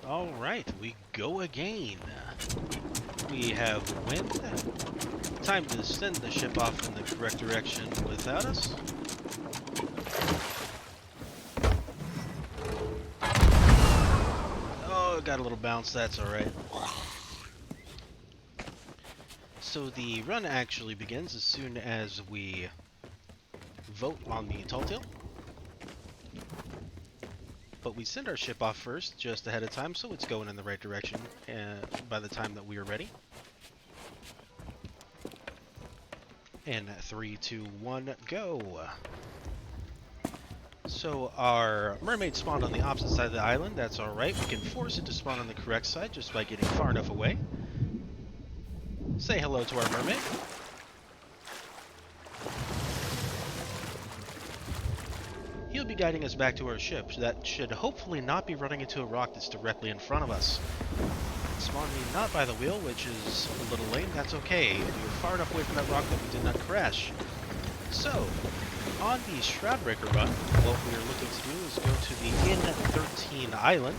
Alright, we go again. We have wind. Time to send the ship off in the correct direction without us. Oh, got a little bounce, that's alright. So the run actually begins as soon as we vote on the tall tale. But we send our ship off first, just ahead of time, so it's going in the right direction by the time that we are ready. And 3, 2, 1, go! So our mermaid spawned on the opposite side of the island, that's alright. We can force it to spawn on the correct side just by getting far enough away. Say hello to our mermaid. He'll be guiding us back to our ship. That should hopefully not be running into a rock that's directly in front of us. Spawned me not by the wheel, which is a little lame. That's okay. We were far enough away from that rock that we did not crash. So, on the Shroudbreaker run, what we are looking to do is go to the N13 island.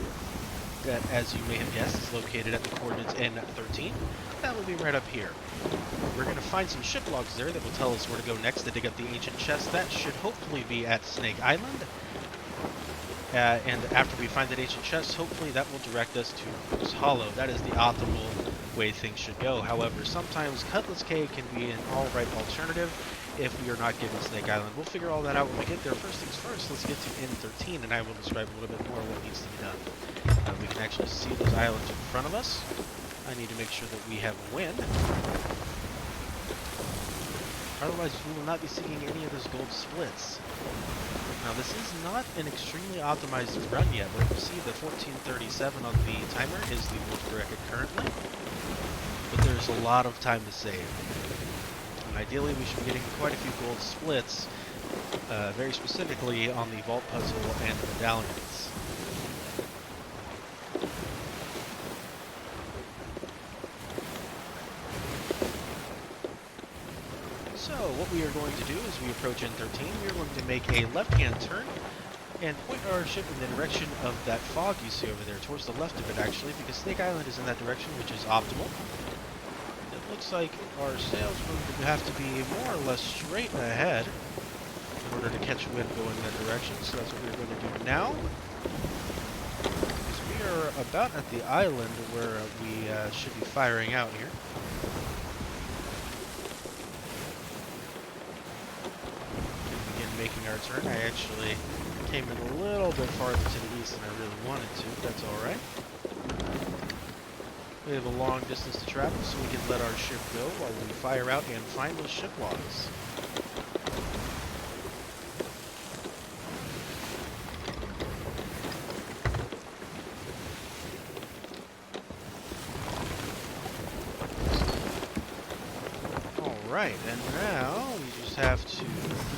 That, as you may have guessed, is located at the coordinates N13. That will be right up here. We're going to find some ship logs there that will tell us where to go next to dig up the ancient chest. That should hopefully be at Snake Island. And after we find that ancient chest, hopefully that will direct us to Moose Hollow. That is the optimal way things should go. However, sometimes Cutlass Cay can be an alright alternative if we are not given Snake Island. We'll figure all that out when we get there. First things first, let's get to N13 and I will describe a little bit more what needs to be done. We can actually see those islands in front of us. I need to make sure that we have wind. Otherwise, we will not be seeing any of those gold splits. Now, this is not an extremely optimized run yet, but you see the 1437 on the timer is the world record currently. But there's a lot of time to save. And ideally, we should be getting quite a few gold splits, very specifically on the vault puzzle and the medallions. So what we are going to do as we approach N13, we are going to make a left-hand turn and point our ship in the direction of that fog you see over there, towards the left of it actually, because Snake Island is in that direction, which is optimal. It looks like our sails will have to be more or less straight ahead in order to catch wind going in that direction, so that's what we're going to do now. Because we are about at the island where we should be firing out here. Making our turn. I actually came in a little bit farther to the east than I really wanted to, but that's alright. We have a long distance to travel, so we can let our ship go while we fire out and find those ship logs. Alright, and now we just have to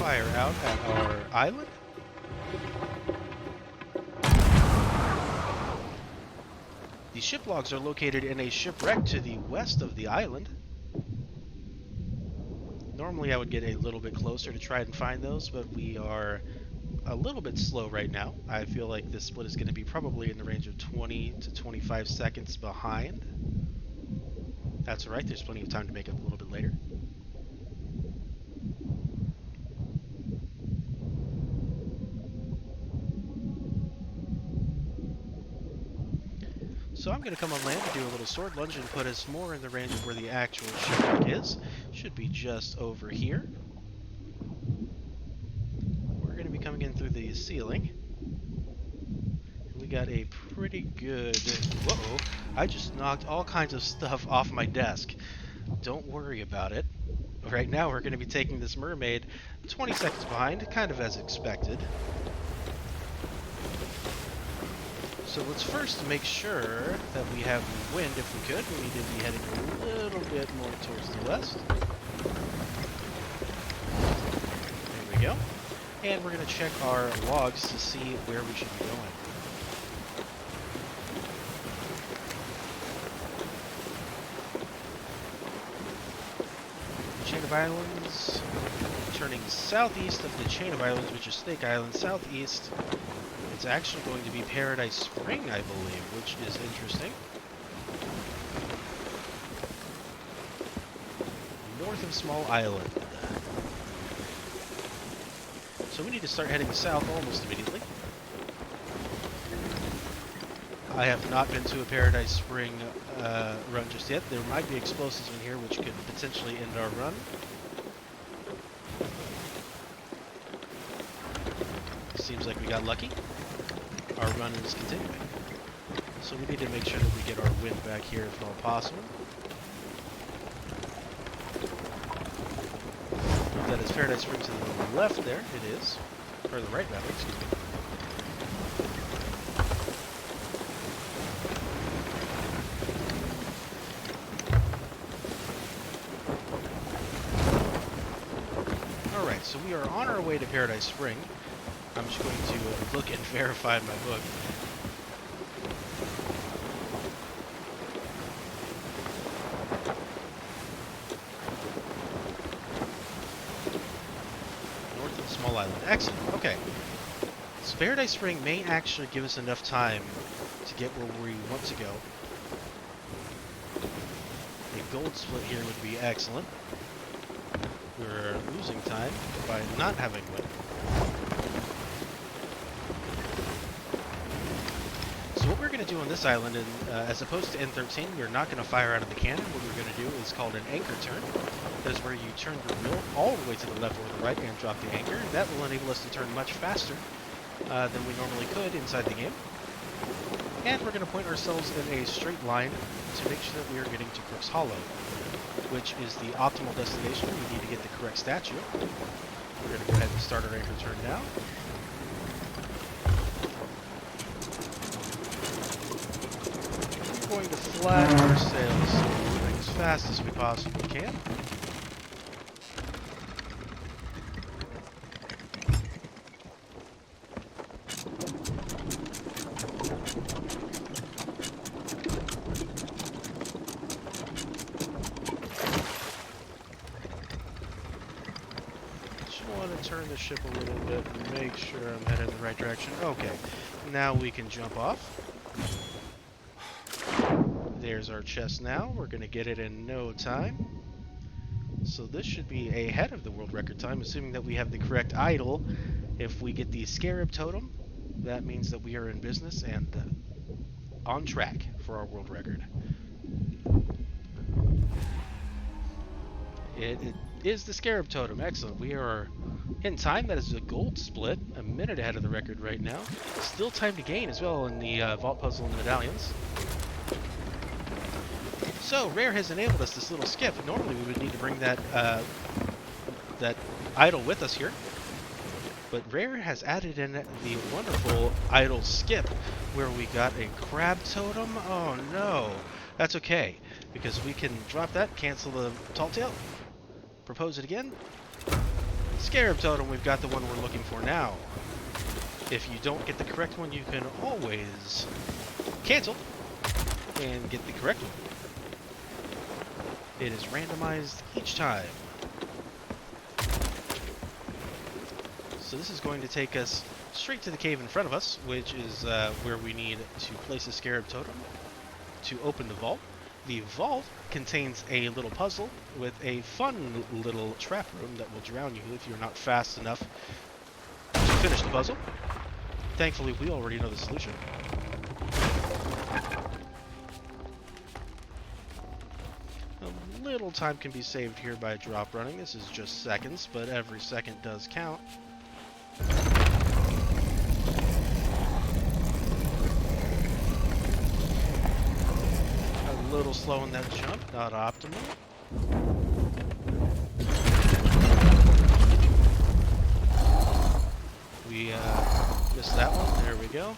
fire out at our island. The ship logs are located in a shipwreck to the west of the island. Normally I would get a little bit closer to try and find those, but we are a little bit slow right now. I feel like this split is going to be probably in the range of 20 to 25 seconds behind. That's alright, there's plenty of time to make up a little bit later. So I'm going to come on land and do a little sword lunge and put us more in the range of where the actual shipwreck is. Should be just over here. We're going to be coming in through the ceiling. We got a pretty good... Whoa! I just knocked all kinds of stuff off my desk. Don't worry about it. Right now we're going to be taking this mermaid 20 seconds behind, kind of as expected. So let's first make sure that we have wind if we could. We need to be heading a little bit more towards the west. There we go. And we're going to check our logs to see where we should be going. The chain of islands, turning southeast of the chain of islands, which is Snake Island, southeast. It's actually going to be Paradise Spring, I believe, which is interesting. North of Small Island. So we need to start heading south almost immediately. I have not been to a Paradise Spring run just yet. There might be explosives in here which could potentially end our run. Seems like we got lucky. Our run is continuing. So we need to make sure that we get our wind back here if at all possible. That is Paradise Spring to the left there. It is. Or the right, rather, excuse me. Alright, so we are on our way to Paradise Spring. I'm just going to look and verify my book. North of Small Island. Excellent. Okay. So Paradise Spring may actually give us enough time to get where we want to go. A gold split here would be excellent. We're losing time by not having wind. So what we're going to do on this island, and as opposed to N13, we're not going to fire out of the cannon. What we're going to do is called an anchor turn. That is where you turn your wheel all the way to the left or the right and drop the anchor. That will enable us to turn much faster than we normally could inside the game. And we're going to point ourselves in a straight line to make sure that we are getting to Crook's Hollow, which is the optimal destination. We need to get the correct statue. We're going to go ahead and start our anchor turn now. We're going to flatten our sails so we're moving as fast as we possibly can. Turn the ship a little bit and make sure I'm headed in the right direction. Okay, now we can jump off. There's our chest now. We're going to get it in no time. So this should be ahead of the world record time, assuming that we have the correct idol. If we get the Scarab Totem, that means that we are in business and on track for our world record. It is the Scarab Totem. Excellent. We are in time. That is a gold split. A minute ahead of the record right now. Still time to gain as well in the Vault Puzzle and Medallions. So, Rare has enabled us this little skip. Normally we would need to bring that that idol with us here. But Rare has added in the wonderful idol skip where we got a crab totem. Oh no. That's okay, because we can drop that, cancel the tall tale, propose it again. Scarab Totem, we've got the one we're looking for now. If you don't get the correct one, you can always cancel and get the correct one. It is randomized each time. So this is going to take us straight to the cave in front of us, which is where we need to place a Scarab Totem to open the vault. The vault contains a little puzzle with a fun little trap room that will drown you if you're not fast enough to finish the puzzle. Thankfully, we already know the solution. A little time can be saved here by drop running. This is just seconds, but every second does count. A little slow in that jump, not optimal. We missed that one. There we go.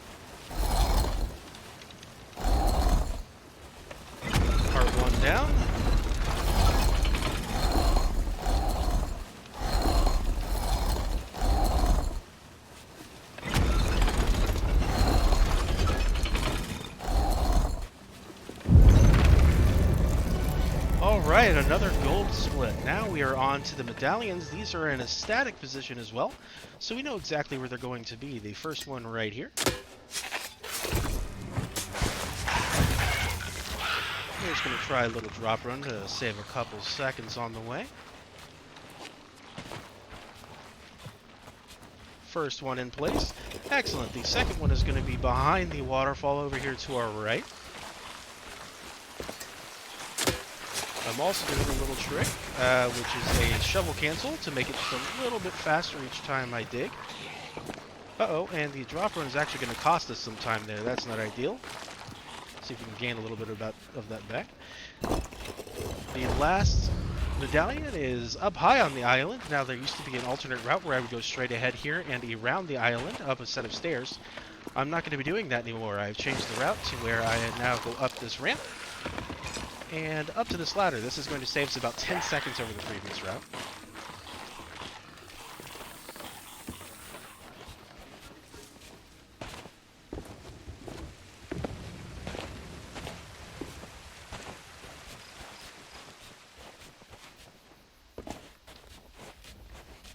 Part one down. Alright, another gold split. Now we are on to the medallions. These are in a static position as well, so we know exactly where they're going to be. The first one right here. We're just going to try a little drop run to save a couple seconds on the way. First one in place. Excellent. The second one is going to be behind the waterfall over here to our right. I'm also doing a little trick, which is a shovel cancel to make it just a little bit faster each time I dig. Uh-oh, and the drop run is actually going to cost us some time there. That's not ideal. See if we can gain a little bit of that back. The last medallion is up high on the island. Now, there used to be an alternate route where I would go straight ahead here and around the island up a set of stairs. I'm not going to be doing that anymore. I've changed the route to where I now go up this ramp and up to this ladder. This is going to save us about 10 seconds over the previous route.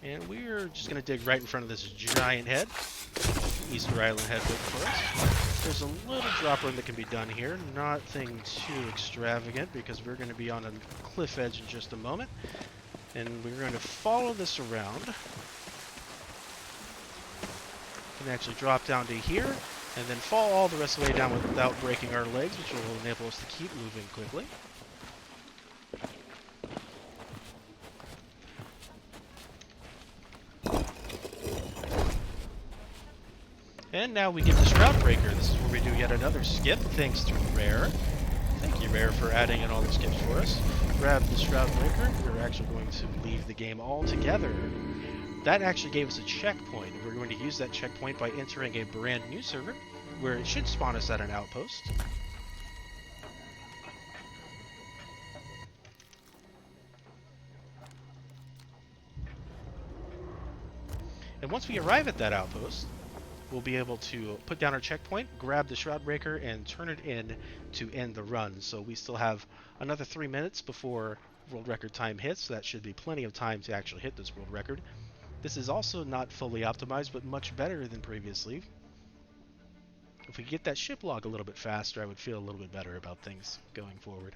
And we're just going to dig right in front of this giant head. Easter Island head waiting for us. There's a little drop run that can be done here. Nothing too extravagant because we're going to be on a cliff edge in just a moment. And we're going to follow this around. Can actually drop down to here and then fall all the rest of the way down without breaking our legs, which will enable us to keep moving quickly. And now we get to Shroudbreaker. This is where we do yet another skip, thanks to Rare. Thank you, Rare, for adding in all the skips for us. Grab the Shroudbreaker. We're actually going to leave the game altogether. That actually gave us a checkpoint. We're going to use that checkpoint by entering a brand new server, where it should spawn us at an outpost. And once we arrive at that outpost, we'll be able to put down our checkpoint, grab the Shroudbreaker, and turn it in to end the run. So we still have another 3 minutes before world record time hits, so that should be plenty of time to actually hit this world record. This is also not fully optimized, but much better than previously. If we get that ship log a little bit faster, I would feel a little bit better about things going forward.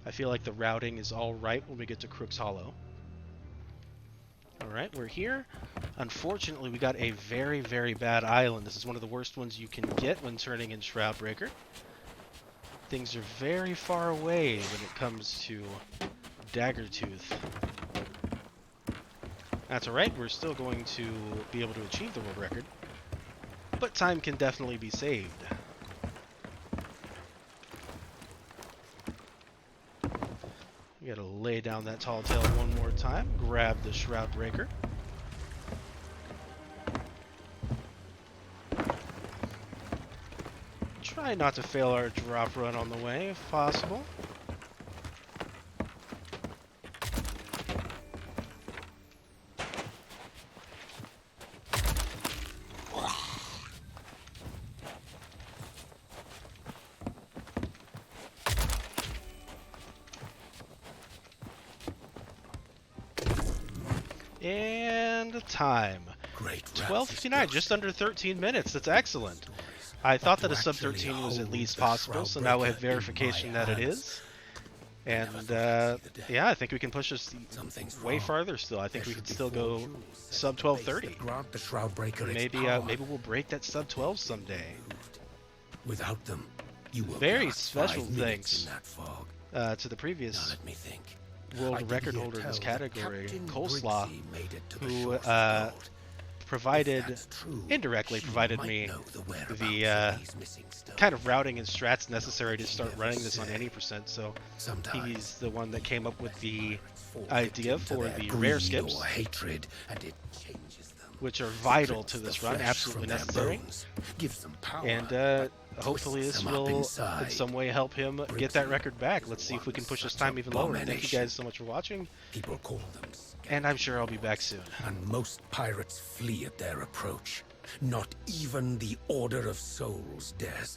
I feel like the routing is all right when we get to Crook's Hollow. Alright, we're here. Unfortunately, we got a very, very bad island. This is one of the worst ones you can get when turning in Shroudbreaker. Things are very far away when it comes to Daggertooth. That's alright, we're still going to be able to achieve the world record. But time can definitely be saved. We gotta lay down that tall tale one more time. Grab the Shroudbreaker. Try not to fail our drop run on the way, if possible. And time. Great. 12:59, just under 13 minutes. That's excellent. I thought that a sub 13 was at least possible, so now we have verification that it is. And yeah, I think we can push this way farther still. I think we could still go sub 12:30. Maybe we'll break that sub 12 someday. Without them, you will very special thanks to the previous let me think. world record holder in this category, Coleslaw, who indirectly provided me the kind of routing and strats necessary to start running this on any percent. So he's the one that came up with the idea for the rare skips, which are vital to this run, absolutely necessary. And hopefully this will in some way help him get that record back. Let's see if we can push this time even lower. Thank you guys so much for watching. People call them, and I'm sure I'll be back soon. And most pirates flee at their approach. Not even the Order of Souls dares